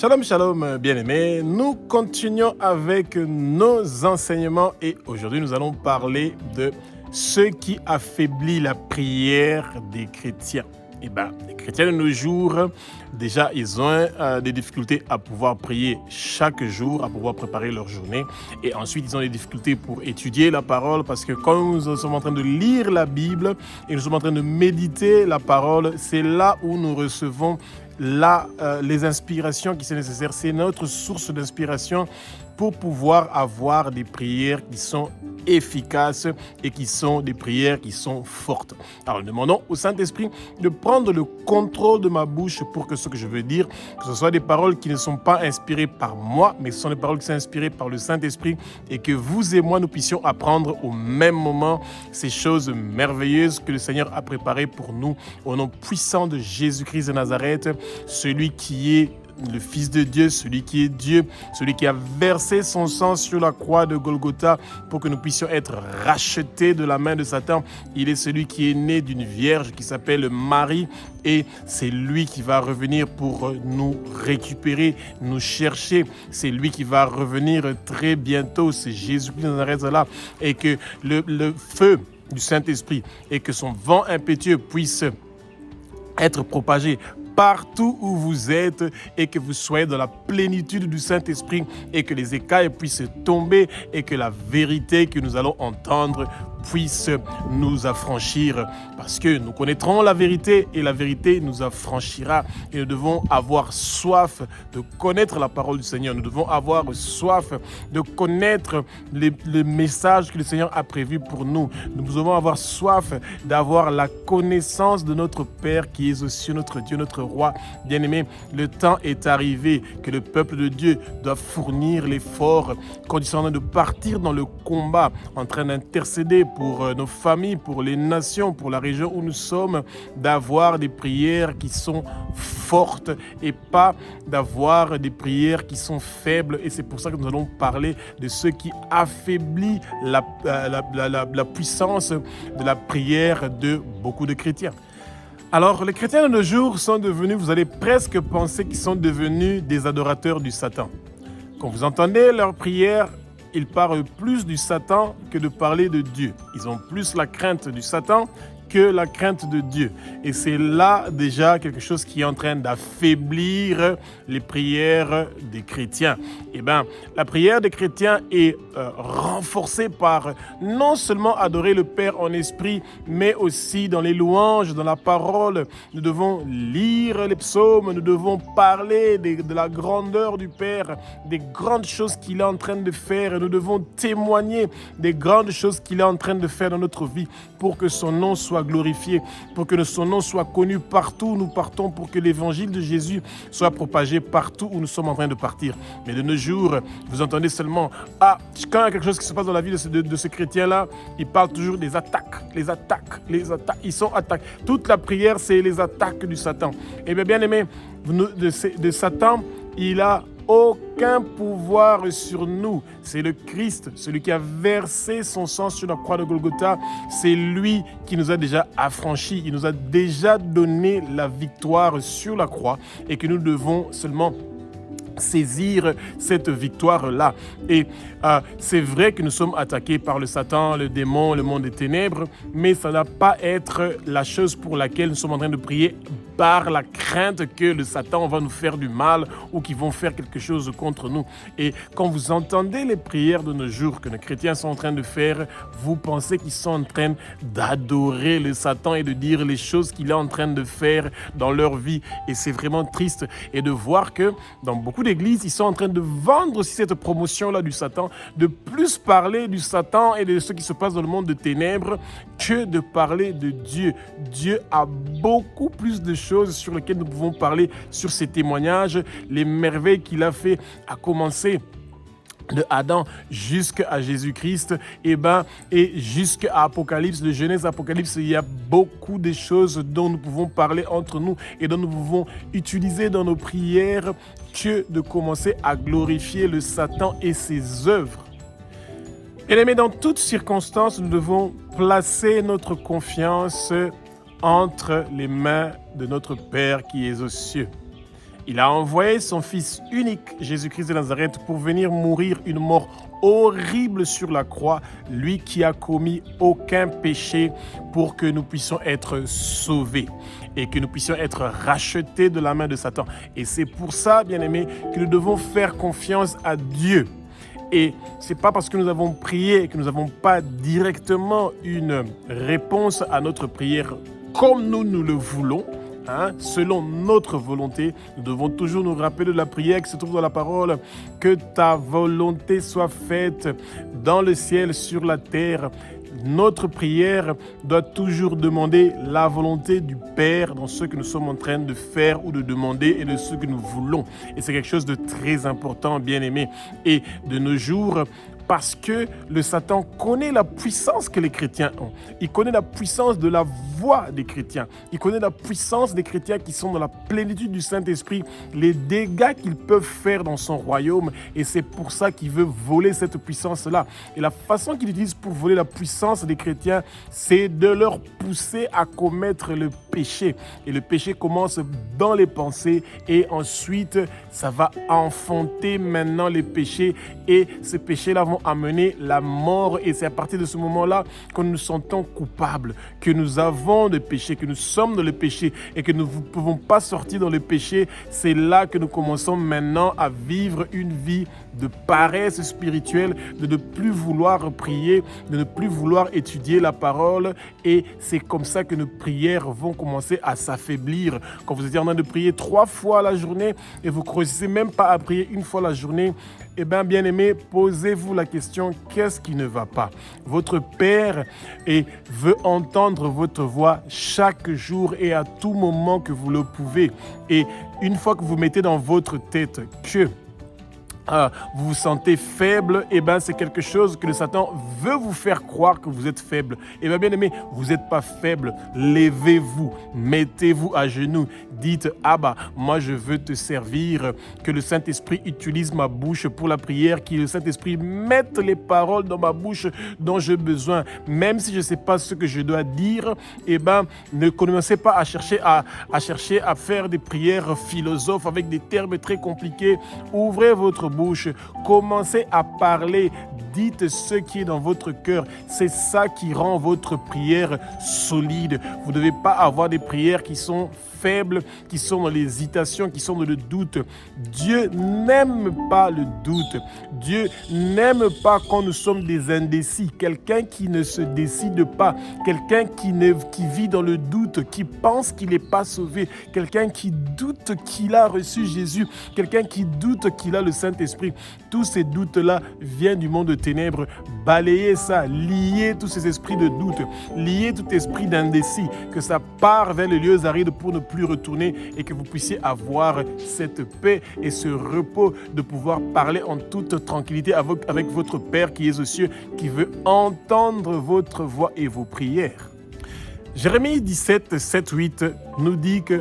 Shalom, shalom, bien-aimés. Nous continuons avec nos enseignements et aujourd'hui nous allons parler de ce qui affaiblit la prière des chrétiens. Les chrétiens de nos jours, déjà, ils ont des difficultés à pouvoir prier chaque jour, à pouvoir préparer leur journée. Et ensuite, ils ont des difficultés pour étudier la parole parce que quand nous sommes en train de lire la Bible et nous sommes en train de méditer la parole, c'est là où nous recevons les inspirations qui sont nécessaires. C'est notre source d'inspiration pour pouvoir avoir des prières qui sont efficaces et qui sont des prières qui sont fortes. Alors, nous demandons au Saint-Esprit de prendre le contrôle de ma bouche pour que ce que je veux dire, que ce soit des paroles qui ne sont pas inspirées par moi, mais ce sont des paroles qui sont inspirées par le Saint-Esprit et que vous et moi, nous puissions apprendre au même moment ces choses merveilleuses que le Seigneur a préparées pour nous au nom puissant de Jésus-Christ de Nazareth, celui qui est le Fils de Dieu, celui qui est Dieu, celui qui a versé son sang sur la croix de Golgotha pour que nous puissions être rachetés de la main de Satan. Il est celui qui est né d'une vierge qui s'appelle Marie et c'est lui qui va revenir pour nous récupérer, nous chercher. C'est lui qui va revenir très bientôt. C'est Jésus-Christ de Nazareth là et que le feu du Saint-Esprit et que son vent impétueux puisse être propagé partout où vous êtes et que vous soyez dans la plénitude du Saint-Esprit et que les écailles puissent tomber et que la vérité que nous allons entendre puisse nous affranchir parce que nous connaîtrons la vérité et la vérité nous affranchira et nous devons avoir soif de connaître la parole du Seigneur. Nous devons avoir soif de connaître les messages que le Seigneur a prévus pour nous. Nous devons avoir soif d'avoir la connaissance de notre Père qui est aux cieux, notre Dieu, notre Roi. Bien-aimé, le temps est arrivé que le peuple de Dieu doit fournir l'effort conditionnant de partir dans le combat en train d'intercéder pour nos familles, pour les nations, pour la région où nous sommes, d'avoir des prières qui sont fortes et pas d'avoir des prières qui sont faibles. Et c'est pour ça que nous allons parler de ce qui affaiblit la puissance de la prière de beaucoup de chrétiens. Alors, les chrétiens de nos jours sont devenus, vous allez presque penser qu'ils sont devenus des adorateurs du Satan. Quand vous entendez leurs prières, ils parlent plus du Satan que de parler de Dieu. Ils ont plus la crainte du Satan que la crainte de Dieu. Et c'est là déjà quelque chose qui est en train d'affaiblir les prières des chrétiens. La prière des chrétiens est renforcée par non seulement adorer le Père en esprit, mais aussi dans les louanges, dans la parole. Nous devons lire les psaumes, nous devons parler de la grandeur du Père, des grandes choses qu'il est en train de faire. Nous devons témoigner des grandes choses qu'il est en train de faire dans notre vie pour que son nom soit glorifié, pour que son nom soit connu partout où nous partons, pour que l'évangile de Jésus soit propagé partout où nous sommes en train de partir. Mais de nos jours, vous entendez seulement, quand il y a quelque chose qui se passe dans la vie de ce chrétien-là, il parle toujours des attaques, les attaques, ils sont attaqués. Toute la prière, c'est les attaques du Satan. Et bien aimé, de Satan, il a aucun pouvoir sur nous. C'est le Christ, celui qui a versé son sang sur la croix de Golgotha. C'est lui qui nous a déjà affranchis. Il nous a déjà donné la victoire sur la croix et que nous devons seulement saisir cette victoire-là. Et c'est vrai que nous sommes attaqués par le Satan, le démon, le monde des ténèbres, mais ça ne doit pas être la chose pour laquelle nous sommes en train de prier par la crainte que le Satan va nous faire du mal ou qu'ils vont faire quelque chose contre nous. Et quand vous entendez les prières de nos jours que nos chrétiens sont en train de faire, vous pensez qu'ils sont en train d'adorer le Satan et de dire les choses qu'il est en train de faire dans leur vie. Et c'est vraiment triste. Et de voir que dans beaucoup d'églises, ils sont en train de vendre aussi cette promotion-là du Satan, de plus parler du Satan et de ce qui se passe dans le monde de ténèbres que de parler de Dieu. Dieu a beaucoup plus de choses sur lesquelles nous pouvons parler sur ses témoignages, les merveilles qu'il a fait, à commencer de Adam jusqu'à Jésus-Christ, et jusqu'à Apocalypse, de Genèse à Apocalypse, il y a beaucoup de choses dont nous pouvons parler entre nous et dont nous pouvons utiliser dans nos prières que de commencer à glorifier le Satan et ses œuvres. Mais dans toutes circonstances, nous devons placer notre confiance entre les mains de notre Père qui est aux cieux. Il a envoyé son Fils unique, Jésus-Christ de Nazareth, pour venir mourir une mort horrible sur la croix, lui qui a commis aucun péché, pour que nous puissions être sauvés et que nous puissions être rachetés de la main de Satan. Et c'est pour ça, bien-aimés, que nous devons faire confiance à Dieu. Et ce n'est pas parce que nous avons prié que nous n'avons pas directement une réponse à notre prière comme nous le voulons, selon notre volonté. Nous devons toujours nous rappeler de la prière qui se trouve dans la parole. Que ta volonté soit faite dans le ciel, sur la terre. Notre prière doit toujours demander la volonté du Père dans ce que nous sommes en train de faire ou de demander et de ce que nous voulons. Et c'est quelque chose de très important, bien aimé. Et de nos jours, parce que le Satan connaît la puissance que les chrétiens ont. Il connaît la puissance de la voix des chrétiens. Il connaît la puissance des chrétiens qui sont dans la plénitude du Saint-Esprit, les dégâts qu'ils peuvent faire dans son royaume. Et c'est pour ça qu'il veut voler cette puissance-là. Et la façon qu'il utilise pour voler la puissance des chrétiens, c'est de leur pousser à commettre le péché. Et le péché commence dans les pensées et ensuite, ça va enfanter maintenant les péchés. Et ces péchés-là vont amener la mort. Et c'est à partir de ce moment-là que nous nous sentons coupables, que nous avons des péchés, que nous sommes dans le péché et que nous ne pouvons pas sortir dans le péché. C'est là que nous commençons maintenant à vivre une vie de paresse spirituelle, de ne plus vouloir prier, de ne plus vouloir étudier la parole. Et c'est comme ça que nos prières vont commencer à s'affaiblir. Quand vous êtes en train de prier 3 fois la journée et vous ne réussissez même pas à prier 1 fois la journée, eh bien, bien-aimés, posez-vous la question, qu'est-ce qui ne va pas? Votre Père veut entendre votre voix chaque jour et à tout moment que vous le pouvez. Et une fois que vous mettez dans votre tête que vous vous sentez faible, et c'est quelque chose que le Satan veut vous faire croire que vous êtes faible. Et bien aimé, vous n'êtes pas faible. Levez-vous, mettez-vous à genoux, dites Abba, moi je veux te servir, que le Saint-Esprit utilise ma bouche pour la prière, que le Saint-Esprit mette les paroles dans ma bouche dont j'ai besoin. Même si je ne sais pas ce que je dois dire, ne commencez pas à chercher à faire des prières philosophes avec des termes très compliqués. Ouvrez votre bouche, commencez à parler, dites ce qui est dans votre cœur. C'est ça qui rend votre prière solide. Vous ne devez pas avoir des prières qui sont faibles, qui sont dans l'hésitation, qui sont dans le doute. Dieu n'aime pas le doute. Dieu n'aime pas quand nous sommes des indécis. Quelqu'un qui ne se décide pas, quelqu'un qui vit dans le doute, qui pense qu'il n'est pas sauvé, quelqu'un qui doute qu'il a reçu Jésus, quelqu'un qui doute qu'il a le Saint-Esprit. Tous ces doutes-là viennent du monde de ténèbres. Balayez ça, liez tous ces esprits de doute, liez tout esprit d'indécis, que ça part vers les lieux arides pour ne plus retourner et que vous puissiez avoir cette paix et ce repos de pouvoir parler en toute tranquillité avec votre Père qui est aux cieux, qui veut entendre votre voix et vos prières. Jérémie 17, 7, 8 nous dit que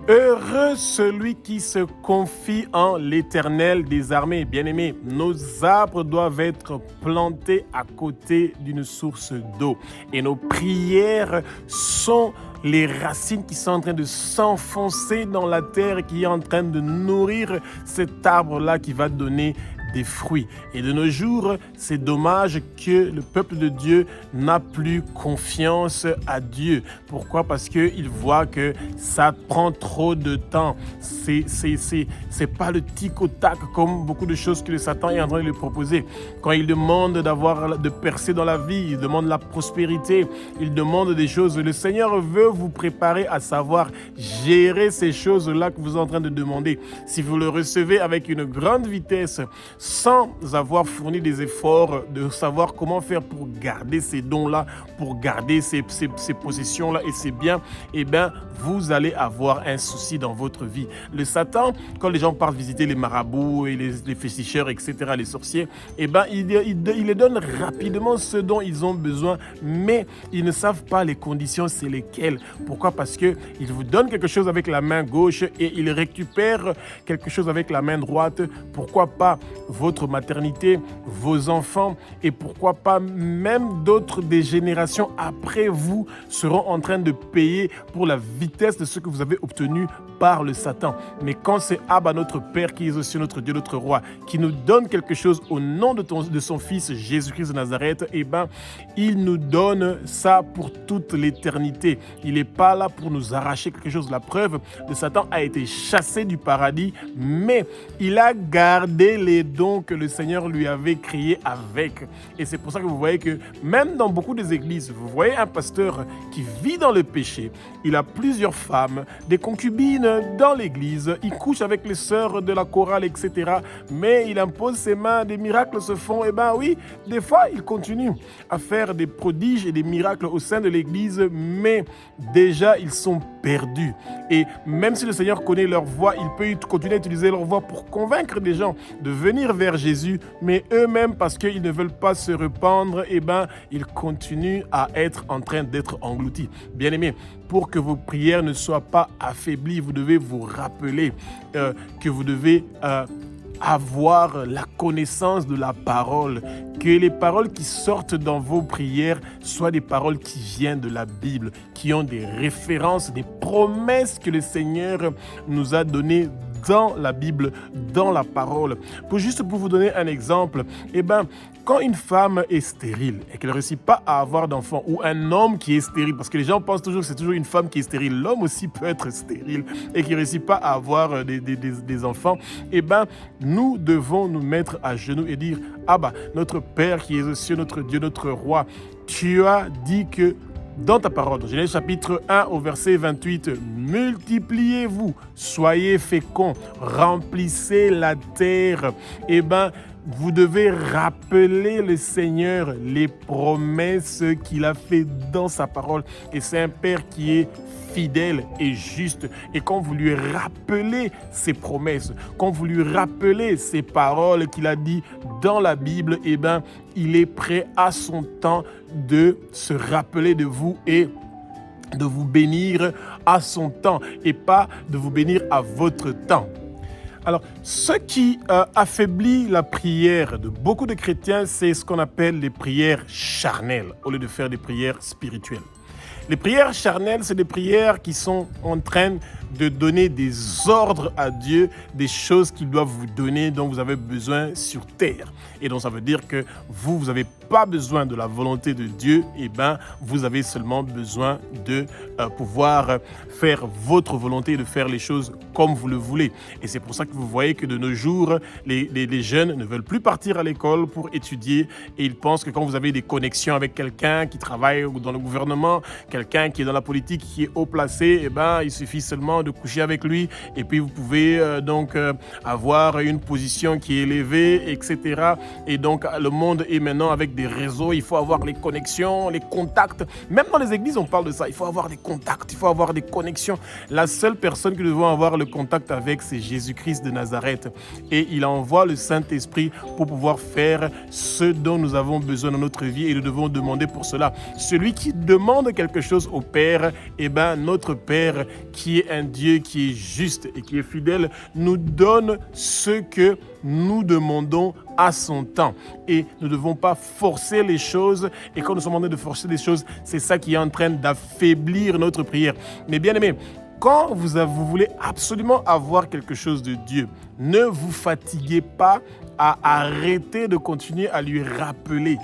heureux celui qui se confie en l'Éternel des armées. Bien-aimés, nos arbres doivent être plantés à côté d'une source d'eau. Et nos prières sont les racines qui sont en train de s'enfoncer dans la terre, qui est en train de nourrir cet arbre-là qui va donner des fruits. Et de nos jours, c'est dommage que le peuple de Dieu n'a plus confiance à Dieu. Pourquoi? Parce qu'il voit que ça prend trop de temps. C'est pas le tic-au-tac comme beaucoup de choses que le Satan est en train de lui proposer. Quand il demande de percer dans la vie, il demande la prospérité, il demande des choses. Le Seigneur veut vous préparer à savoir gérer ces choses-là que vous êtes en train de demander. Si vous le recevez avec une grande vitesse, sans avoir fourni des efforts de savoir comment faire pour garder ces dons-là, pour garder ces possessions-là et ces biens, vous allez avoir un souci dans votre vie. Le Satan, quand les gens partent visiter les marabouts et les féticheurs, etc., les sorciers, il les donne rapidement ce dont ils ont besoin, mais ils ne savent pas les conditions, c'est lesquelles. Pourquoi? Parce qu'il vous donne quelque chose avec la main gauche et il récupère quelque chose avec la main droite. Pourquoi pas votre maternité, vos enfants et pourquoi pas même d'autres des générations après vous seront en train de payer pour la vitesse de ce que vous avez obtenu par le Satan. Mais quand c'est Abba, notre Père, qui est aussi notre Dieu, notre Roi, qui nous donne quelque chose au nom de son Fils Jésus-Christ de Nazareth, eh ben, il nous donne ça pour toute l'éternité. Il n'est pas là pour nous arracher quelque chose. La preuve, le Satan a été chassé du paradis, mais il a gardé les dons que le Seigneur lui avait créés avec. Et c'est pour ça que vous voyez que même dans beaucoup des églises, vous voyez un pasteur qui vit dans le péché, il a plusieurs femmes, des concubines dans l'église, il couche avec les sœurs de la chorale, etc. Mais il impose ses mains, des miracles se font. Et ben oui, des fois, il continue à faire des prodiges et des miracles au sein de l'église, mais déjà, ils sont perdus. Et même si le Seigneur connaît leur voix, il peut continuer à utiliser leur voix pour convaincre des gens de venir vers Jésus, mais eux-mêmes, parce qu'ils ne veulent pas se rependre, et ben, ils continuent à être en train d'être engloutis. Bien-aimés, pour que vos prières ne soient pas affaiblies, vous devez vous rappeler que vous devez avoir la connaissance de la parole, que les paroles qui sortent dans vos prières soient des paroles qui viennent de la Bible, qui ont des références, des promesses que le Seigneur nous a données dans la Bible, dans la parole. Juste pour vous donner un exemple, eh ben, quand une femme est stérile et qu'elle ne réussit pas à avoir d'enfant, ou un homme qui est stérile, parce que les gens pensent toujours que c'est toujours une femme qui est stérile, l'homme aussi peut être stérile et qui ne réussit pas à avoir des enfants, eh ben, nous devons nous mettre à genoux et dire: Abba, notre Père qui est aux cieux, notre Dieu, notre Roi, tu as dit que dans ta parole, dans Genèse chapitre 1 au verset 28, multipliez-vous, soyez féconds, remplissez la terre. Eh bien, vous devez rappeler le Seigneur les promesses qu'il a faites dans sa parole. Et c'est un Père qui est fidèle et juste. Et quand vous lui rappelez ses promesses, quand vous lui rappelez ses paroles qu'il a dit dans la Bible, eh bien, il est prêt à son temps de se rappeler de vous et de vous bénir à son temps et pas de vous bénir à votre temps. Alors, ce qui affaiblit la prière de beaucoup de chrétiens, c'est ce qu'on appelle les prières charnelles, au lieu de faire des prières spirituelles. Les prières charnelles, c'est des prières qui sont en train de donner des ordres à Dieu, des choses qu'il doit vous donner, dont vous avez besoin sur terre. Et donc, ça veut dire que vous n'avez pas besoin de la volonté de Dieu, et ben, vous avez seulement besoin de pouvoir faire votre volonté et de faire les choses comme vous le voulez. Et c'est pour ça que vous voyez que de nos jours, les jeunes ne veulent plus partir à l'école pour étudier et ils pensent que quand vous avez des connexions avec quelqu'un qui travaille dans le gouvernement, quelqu'un qui est dans la politique, qui est haut placé, et ben, il suffit seulement de coucher avec lui et puis vous pouvez avoir une position qui est élevée, etc. Et donc, le monde est maintenant avec des réseaux, il faut avoir les connexions, les contacts. Même dans les églises, on parle de ça. Il faut avoir des contacts, il faut avoir des connexions. La seule personne que nous devons avoir le contact avec, c'est Jésus-Christ de Nazareth. Et il envoie le Saint-Esprit pour pouvoir faire ce dont nous avons besoin dans notre vie et nous devons demander pour cela. Celui qui demande quelque chose au Père, eh ben, notre Père, qui est un Dieu qui est juste et qui est fidèle, nous donne ce que nous demandons à son temps. Et nous ne devons pas forcer les choses. Et quand nous sommes en train de forcer les choses, c'est ça qui est en train d'affaiblir notre prière. Mais bien aimé, quand vous voulez absolument avoir quelque chose de Dieu, ne vous fatiguez pas à arrêter de continuer à lui rappeler.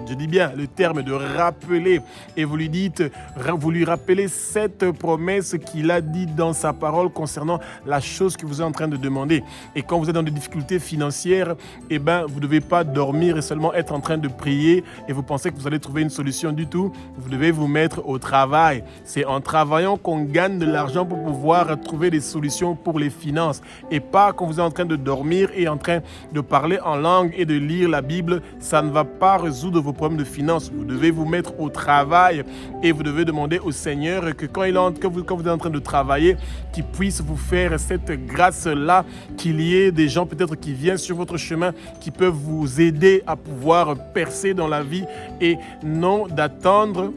Je dis bien le terme de rappeler. Et vous lui rappelez cette promesse qu'il a dit dans sa parole concernant la chose que vous êtes en train de demander. Et quand vous êtes dans des difficultés financières, eh ben, vous ne devez pas dormir et seulement être en train de prier et vous pensez que vous allez trouver une solution du tout. Vous devez vous mettre au travail. C'est en travaillant qu'on gagne de l'argent pour pouvoir trouver des solutions pour les finances. Et pas quand vous êtes en train de dormir et en train de parler en langue et de lire la Bible, ça ne va pas résoudre vos problèmes de finances. Vous devez vous mettre au travail et vous devez demander au Seigneur que quand vous êtes en train de travailler, qu'il puisse vous faire cette grâce-là, qu'il y ait des gens peut-être qui viennent sur votre chemin, qui peuvent vous aider à pouvoir percer dans la vie et non d'attendre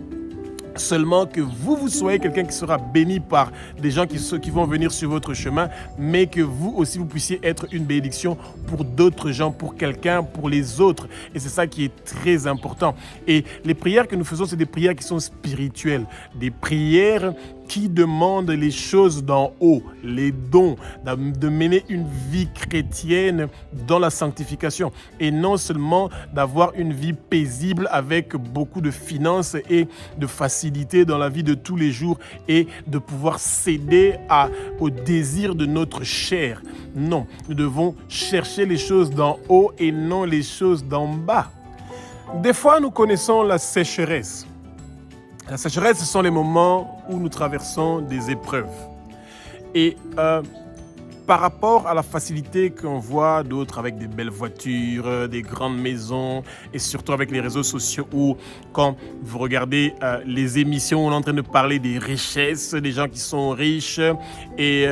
seulement que vous soyez quelqu'un qui sera béni par des gens qui vont venir sur votre chemin, mais que vous aussi, vous puissiez être une bénédiction pour d'autres gens, pour quelqu'un, pour les autres. Et c'est ça qui est très important. Et les prières que nous faisons, c'est des prières qui sont spirituelles, des prières qui demandent les choses d'en haut, les dons, de mener une vie chrétienne dans la sanctification et non seulement d'avoir une vie paisible avec beaucoup de finances et de facilité dans la vie de tous les jours et de pouvoir céder au désir de notre chair. Non, nous devons chercher les choses d'en haut et non les choses d'en bas. Des fois, nous connaissons la sécheresse. La sécheresse, ce sont les moments où nous traversons des épreuves. Et par rapport à la facilité qu'on voit d'autres avec des belles voitures, des grandes maisons, et surtout avec les réseaux sociaux où, quand vous regardez les émissions, on est en train de parler des richesses, des gens qui sont riches et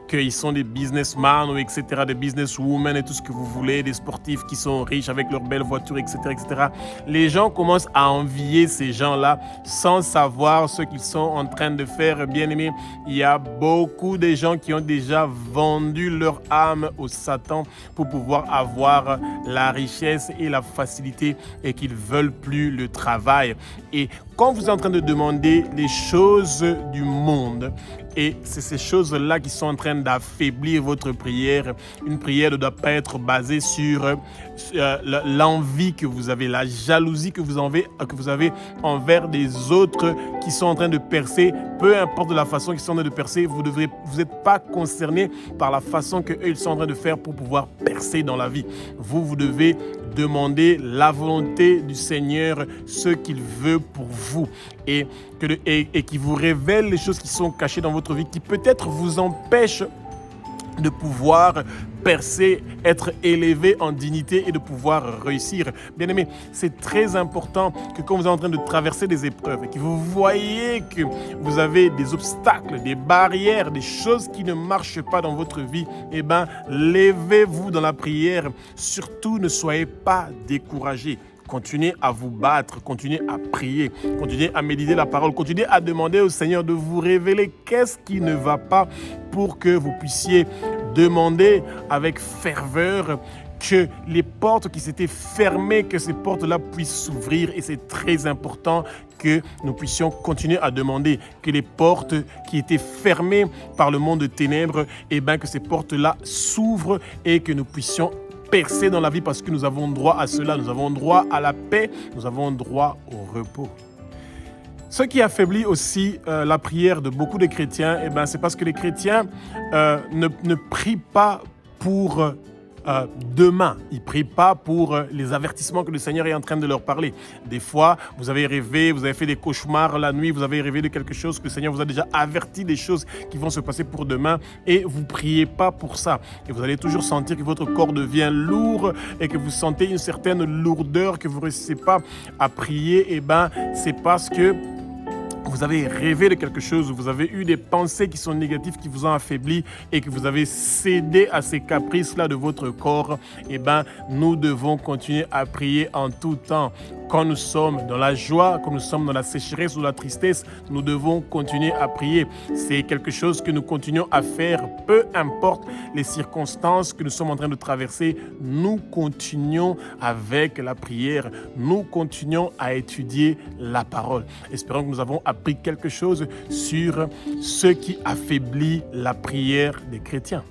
qu'ils sont des businessmen, ou etc., des businesswomen et tout ce que vous voulez, des sportifs qui sont riches avec leurs belles voitures, etc., etc. Les gens commencent à envier ces gens-là sans savoir ce qu'ils sont en train de faire. Bien aimé, il y a beaucoup de gens qui ont déjà vendu leur âme au Satan pour pouvoir avoir la richesse et la facilité et qu'ils ne veulent plus le travail. Et quand vous êtes en train de demander les choses du monde, et c'est ces choses-là qui sont en train d'affaiblir votre prière. Une prière ne doit pas être basée sur l'envie que vous avez, la jalousie que vous avez envers des autres qui sont en train de percer. Peu importe de la façon qu'ils sont en train de percer, vous n'êtes pas concerné par la façon qu'eux ils sont en train de faire pour pouvoir percer dans la vie. Vous devez demander la volonté du Seigneur, ce qu'il veut pour vous et qui vous révèle les choses qui sont cachées dans votre vie, qui peut-être vous empêchent de pouvoir percer, être élevé en dignité et de pouvoir réussir. Bien aimé, c'est très important que quand vous êtes en train de traverser des épreuves et que vous voyez que vous avez des obstacles, des barrières, des choses qui ne marchent pas dans votre vie, eh bien, levez-vous dans la prière. Surtout, ne soyez pas découragés. Continuez à vous battre, continuez à prier, continuez à méditer la parole, continuez à demander au Seigneur de vous révéler qu'est-ce qui ne va pas pour que vous puissiez demander avec ferveur que les portes qui s'étaient fermées, que ces portes-là puissent s'ouvrir. Et c'est très important que nous puissions continuer à demander que les portes qui étaient fermées par le monde de ténèbres, eh bien que ces portes-là s'ouvrent et que nous puissions percer dans la vie parce que nous avons droit à cela, nous avons droit à la paix, nous avons droit au repos. Ce qui affaiblit aussi la prière de beaucoup de chrétiens, eh ben, c'est parce que les chrétiens ne prient pas pour demain. Ils ne prient pas pour les avertissements que le Seigneur est en train de leur parler. Des fois, vous avez rêvé, vous avez fait des cauchemars la nuit, vous avez rêvé de quelque chose que le Seigneur vous a déjà averti des choses qui vont se passer pour demain et vous ne priez pas pour ça. Et vous allez toujours sentir que votre corps devient lourd et que vous sentez une certaine lourdeur, que vous ne réussissez pas à prier. Eh bien, c'est parce que vous avez rêvé de quelque chose, vous avez eu des pensées qui sont négatives, qui vous ont affaibli et que vous avez cédé à ces caprices-là de votre corps, eh bien, nous devons continuer à prier en tout temps. Quand nous sommes dans la joie, quand nous sommes dans la sécheresse ou la tristesse, nous devons continuer à prier. C'est quelque chose que nous continuons à faire, peu importe les circonstances que nous sommes en train de traverser. Nous continuons avec la prière. Nous continuons à étudier la parole. Espérons que nous avons appris quelque chose sur ce qui affaiblit la prière des chrétiens.